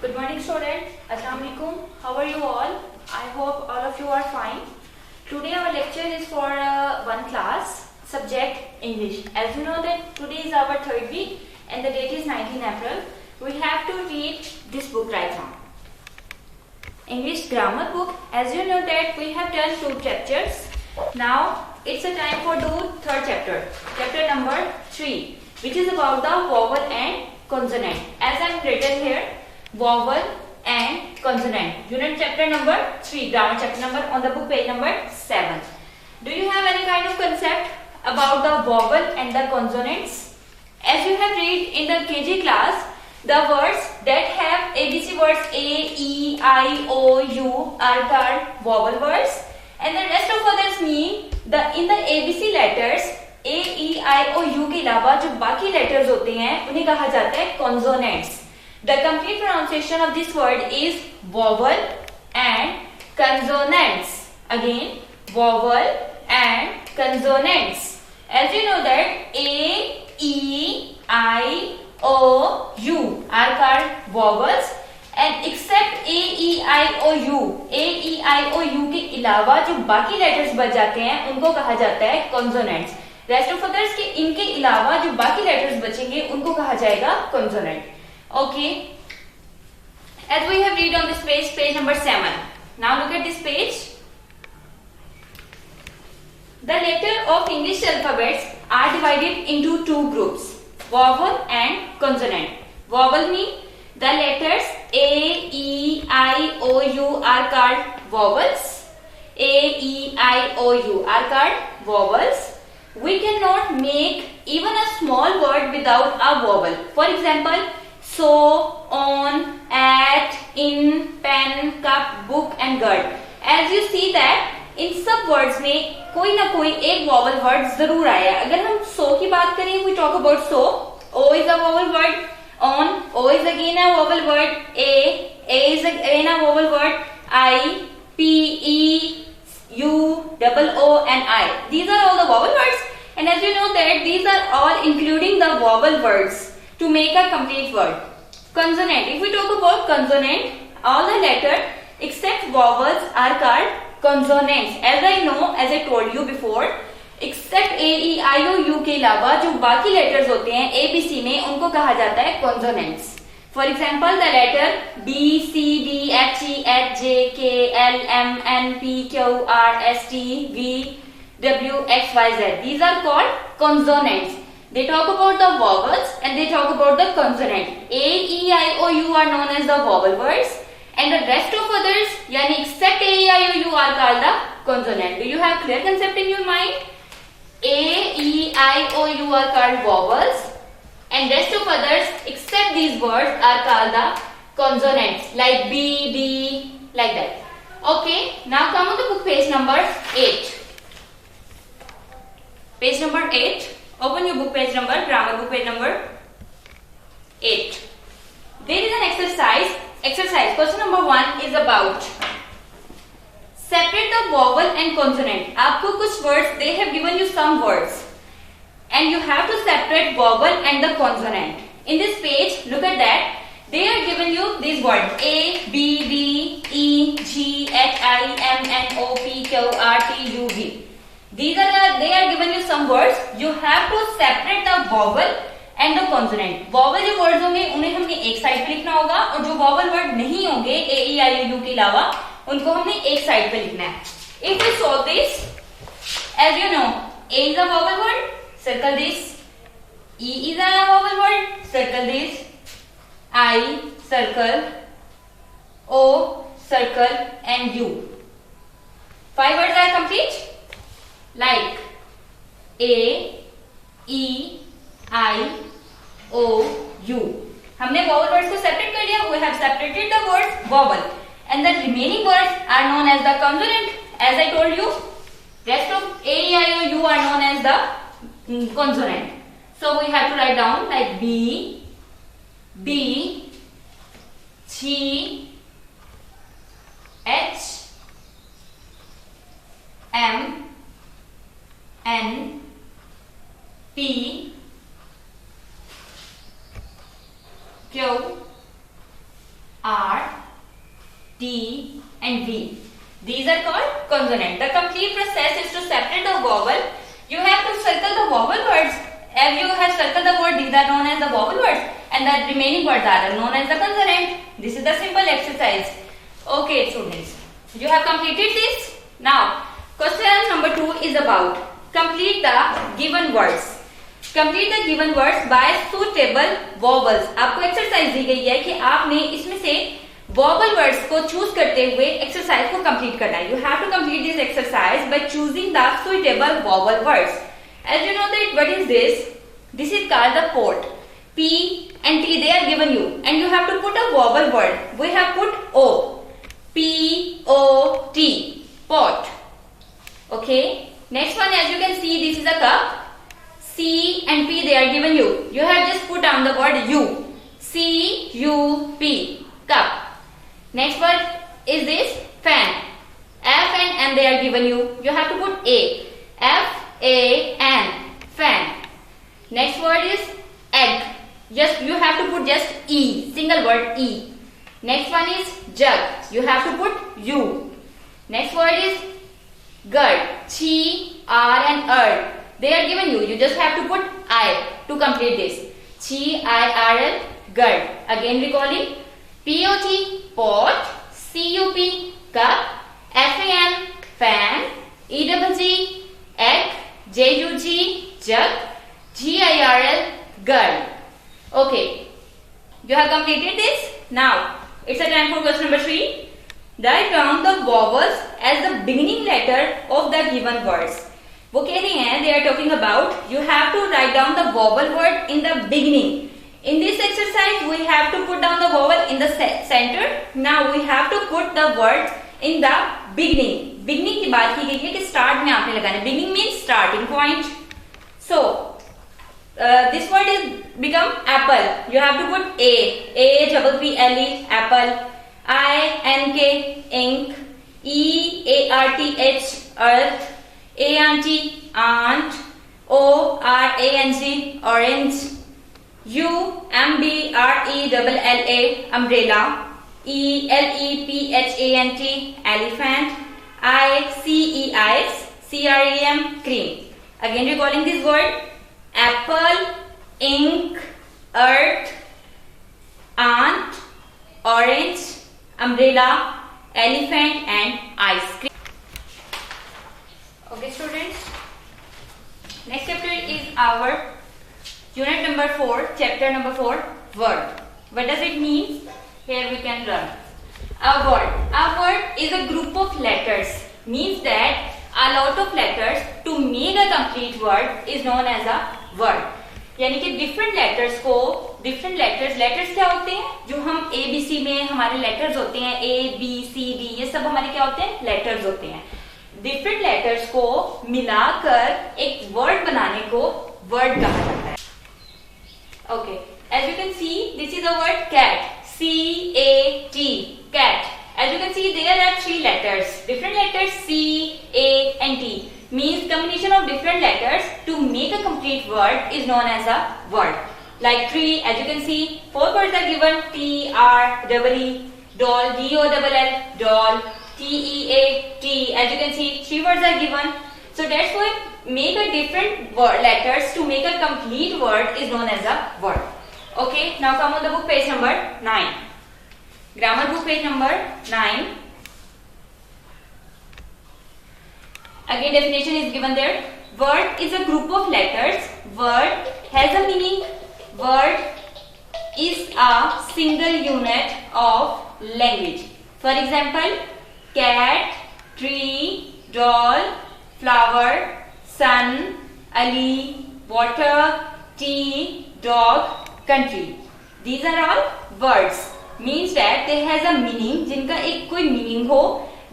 Good morning students. Assalamu alaikum. How are you all? I hope all of you are fine. Today our lecture is for one class, subject English. As you know that today is our third week and the date is 19 April. We have to read this book right now. English grammar book. As you know that we have done 2 chapters. Now it's a time for do third chapter. Chapter number 3, which is about the vowel and consonant. As I am written here, vowel and consonant. Unit chapter number 3, grammar chapter number on the book page number 7. Do you have any kind of concept about the vowel and the consonants? As you have read in the KG class, the words that have ABC words A, E, I, O, U are called vowel words, and the rest of others mean the in the ABC letters A, E, I, O, U के अलावा जो बाकी letters होते हैं उन्हें कहा जाता है consonants. The complete pronunciation of this word is vowel and consonants. Again, vowel and consonants. As you know that A, E, I, O, U are called vowels, and except A, E, I, O, U, A, E, I, O, U के अलावा जो बाकी letters बच जाते हैं उनको कहा जाता है consonants. Rest of others के इनके अलावा जो बाकी letters बचेंगे उनको कहा जाएगा consonant. Okay, as we have read on this page, page number 7. Now look at this page. The letter of English alphabets are divided into 2 groups, vowel and consonant. Vowel mean the letters A, E, I, O, U are called vowels. A, E, I, O, U are called vowels. We cannot make even a small word without a vowel. For example, so, on, at, in, pen, cup, book and gird. As you see that इन सब words में कोई ना कोई एक vowel word जरूर आया है. अगर हम सो की बात करें, we talk about so, O is a vowel word, on, O is again a vowel word, A is again a vowel word, I, P, E, U, double O and I. These are all the vowel words, and as you know that these are all including the vowel words to make a complete word. Consonant. If we talk about consonant, all the letters except vowels are called consonants. As I know, as I told you before, except A, E, I, O, U के अलावा जो बाकी letters होते हैं ABC में उनको कहा जाता है consonants. For example, the letter B, C, D, H, E, H, J, K, L, M, N, P, Q, R, S, T, V, W, X, Y, Z. These are called consonants. They talk about the vowels and they talk about the consonant. A, E, I, O, U are known as the vowel words, and the rest of others, yani except A, E, I, O, U are called the consonant. Do you have clear concept in your mind? A, E, I, O, U are called vowels, and rest of others except these words are called the consonants, like B, D, like that. Okay, now come on to book page number 8. Page number 8. Open your book page number, grammar book page number 8. There is an exercise. Question number 1 is about separate the vowel and consonant. आपको कुछ words, they have given you some words, and you have to separate vowel and the consonant. In this page, look at that. They are given you these words A, B, D, E, G, H, I, M, N, O, P, Q, R, T, U, V. They are given you some words. You have to separate the vowel and the consonant. Vowel जो words होंगे उन्हें हमने एक side पे लिखना होगा, और जो vowel word नहीं होंगे A, E, I, O, U के अलावा उनको हमने एक साइड पे लिखना है. If we solve this, as you know, A is a vowel word, circle this. E is a vowel word, circle this. I, circle. O, circle, and U. 5 words are complete. Like A, E, I, O, U. हमने vowel words को separate कर लिया. We have separated the word vowel, and the remaining words are known as the consonant. As I told you, rest of A, E, I, O, U are known as the consonant. So we have to write down like B, B, G, H, M, N, P, Q, R, T and V. These are called consonant. The complete process is to separate the vowel. You have to circle the vowel words. As you have circled the word, these are known as the vowel words, and the remaining words are known as the consonant. This is the simple exercise. Okay, students, you have completed this. Now, question number 2 is about complete the given words. Complete the given words by suitable vowels. आपको exercise दी गई है कि आपने इसमें से vowel words को choose करते हुए एक्सरसाइज को कंप्लीट करना है. You have to complete this exercise by choosing the suitable vowel words. As you know that what is this? This is called the pot. P and T they are given you, and you have to put a vowel word. We have put O. P O T. Pot. Okay. Next one, as you can see, this is a cup. C and P they are given you. You have just put down the word U. C U P. Cup. Next word is this fan. F and N they are given you. You have to put A. F A N. Fan. Next word is egg. Just you have to put just E. Single word E. Next one is jug. You have to put U. Next word is gird. Chi, R and er. They are given you. You just have to put I to complete this. Chi, I, R, L. Gird. Again recalling. Pot. Pot. Cup. Cup. Fan. Fan. Egg. Egg. Jug. Jug. Girl. Girl. Okay. You have completed this. Now it's a time for question number 3. Write down the vowels as the beginning letter of the given words. वो कह रही हैं, they are talking about you have to write down the vowel word in the beginning. In this exercise, we have to put down the vowel in the center. Now we have to put the words in the beginning. Beginning की बात की गई है कि start में आपने लगाना. Beginning means starting point. So this word is become apple. You have to put A. A double P L E. Apple. I N K. Ink. E A R T H. Earth. Auntie, aunt. O R A N G, orange. U M B R E double L A, umbrella. E L E P H A N T, elephant. I C E ice, C R E M, cream. Again recalling this word: apple, ink, earth, aunt, orange, umbrella, elephant, and ice cream. Okay, students. Next chapter is our unit number 4, chapter number 4, word. What does it mean? Here we can learn. A word. A word is a group of letters. Means that a lot of letters to make a complete word is known as a word. यानी कि different letters को different letters क्या होते हैं? जो हम ABC में हमारे letters होते हैं, A, B, C, D, ये सब हमारे क्या होते हैं? Letters होते हैं. डिफरेंट लेटर्स को मिलाकर एक वर्ड बनाने को वर्ड कहा जाता है. Okay, as you can see this is a word cat. CAT, cat. As you can see there are 3 letters. Different letters C, A and T means combination of different letters to make a complete word is known as a word. Like 3, as you can see, 4 words are given: T, R, double E, doll, DOLL, doll. TEAT. As you can see, 3 words are given. So that's why make a different letters to make a complete word is known as a word. Okay. Now come on the book page number 9. Grammar book page number 9. Again definition is given there. Word is a group of letters. Word has a meaning. Word is a single unit of language. For example, cat, tree, doll, flower, sun, alley, water, tea, dog, country. These are all words. Means that they has a meaning. जिनका एक कोई meaning हो,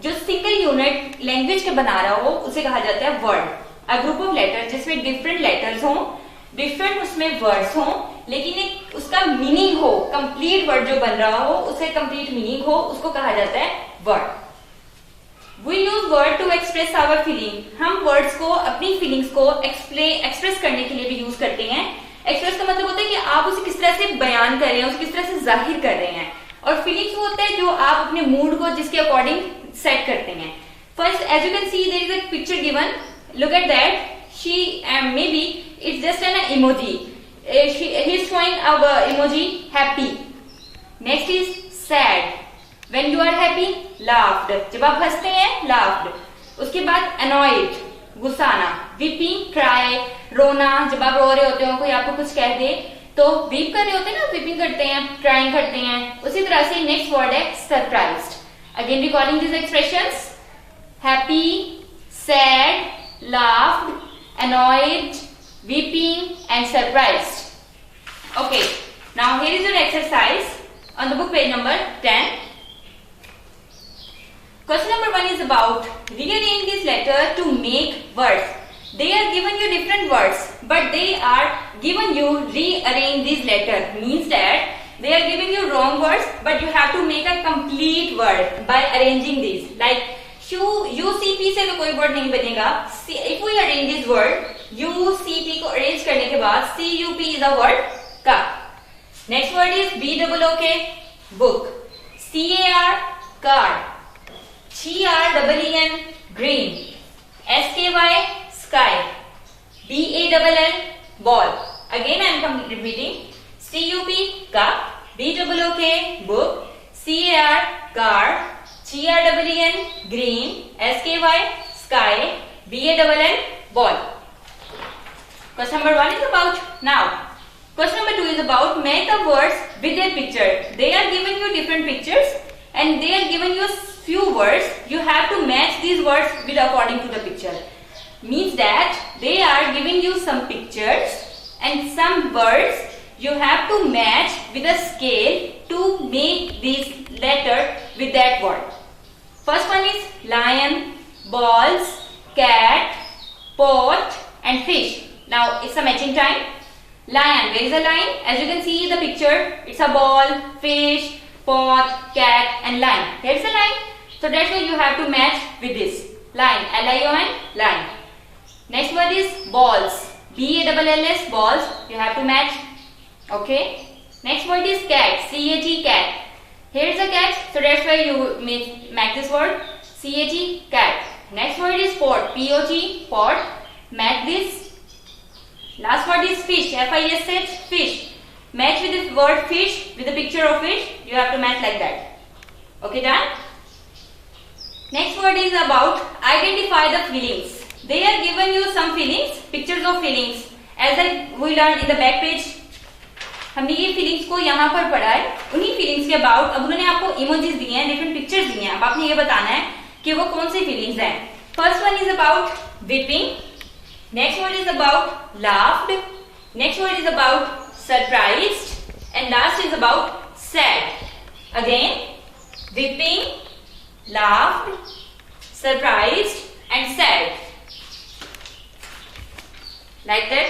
जो single unit language के बना रहा हो, उसे कहा जाता है word. A group of letters जिसमें different letters हो, different उसमें words हो, लेकिन एक उसका meaning हो, complete word जो बन रहा हो, उसे complete meaning हो, उसको कहा जाता है word. We use word to express our feeling. हम words को अपनी feelings को express करने के लिए भी use करते हैं. Express का मतलब होता है कि आप उसे किस तरह से बयान कर रहे हैं, उसे किस तरह से जाहिर कर रहे हैं. और फीलिंग्स वो होता है जो आप अपने मूड को जिसके अकॉर्डिंग सेट करते हैं. First, as you can see there is a picture given. Look at that. She may be it's just an emoji. He is showing a emoji happy. Next is sad. When you are happy, laughed. जब आप हंसते हैं, laughed. उसके बाद annoyed, गुस्साना. weeping, cry, रोना. जब आप रो रहे होते हो, कोई आपको कुछ कह दे तो weep कर रहे होते हैं ना, weeping करते हैं, crying करते हैं. उसी तरह से next word है surprised. Again recalling these expressions: happy, sad, laughed, annoyed, weeping and surprised. Okay, now here is your exercise on the book page number 10. Question number 1 is about rearrange this letter to make words. They are given you different words, but they are given you rearrange this letter. Means that they are giving you wrong words, but you have to make a complete word by arranging these. Like UCP से तो कोई word नहीं बनेगा. If we arrange this word, UCP को arrange करने के बाद CUP is a word का. Next word is BOOK, book. CAR, card. GREEN, green. SKY, sky. BALL, ball. Again I am repeating. CUP, cup. BOOK, book. CAR, card. GREEN, green. SKY, sky. BALL, ball. Question number 1 is about now. Question number 2 is about match the words with their picture. They are given you different pictures and they are given you few words. You have to match these words with according to the picture. Means that they are giving you some pictures and some words. You have to match with a scale to make this letter with that word. First one is lion, balls, cat, pot and fish. Now it's a matching time. Lion, where is the lion? As you can see the picture, it's a ball, fish, pot, cat and lion. Here's the lion. So that's why you have to match with this. Lion, Lion, lion. Next word is balls. BALLS, balls. You have to match. Okay. Next word is cat. CAT, cat. Here's a cat. So that's why you match this word. CAT, cat. Next word is pot. POT, pot. Match this. Last word is fish. FISH, fish. Match with this word fish with the picture of fish. You have to match like that. Okay, done? Next word is about identify the feelings. They are given you some feelings, pictures of feelings. As we learned in the back page, हमने ये feelings को यहाँ पर पढ़ा है. उन्हीं feelings के about अब उन्होंने आपको emojis दिए हैं, different pictures दिए हैं. अब आपने ये बताना है कि वो कौन सी feelings हैं. First one is about weeping. Next word is about laughed. Next word is about surprised. And last is about sad. Again, weeping, laughed, surprised and sad. Like that.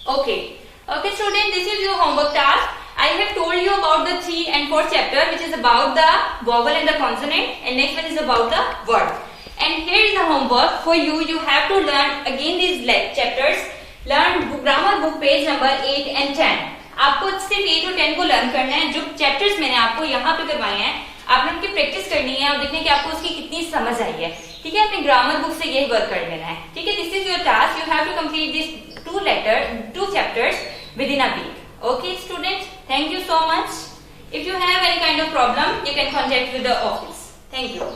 Okay. Okay student, this is your homework task. I have told you about the 3 and 4 chapter, which is about the vowel and the consonant, and next one is about the word. And here is the homework for you. You have to learn again these chapters. Learn grammar book page number 8 and 10. आपको सिर्फ 8 और 10 को learn करना है. जो chapters मैंने आपको यहाँ पे करवाए हैं, आपने उनकी प्रैक्टिस करनी है और देखना है कि आपको उसकी कितनी समझ आई है. ठीक है, अपनी ग्रामर बुक से यही वर्क कर लेना है. ठीक है, this is your task. You have to complete this 2 chapters within a week. Okay students, thank you so much. If you have any kind of problem, you can contact with the office. Thank you.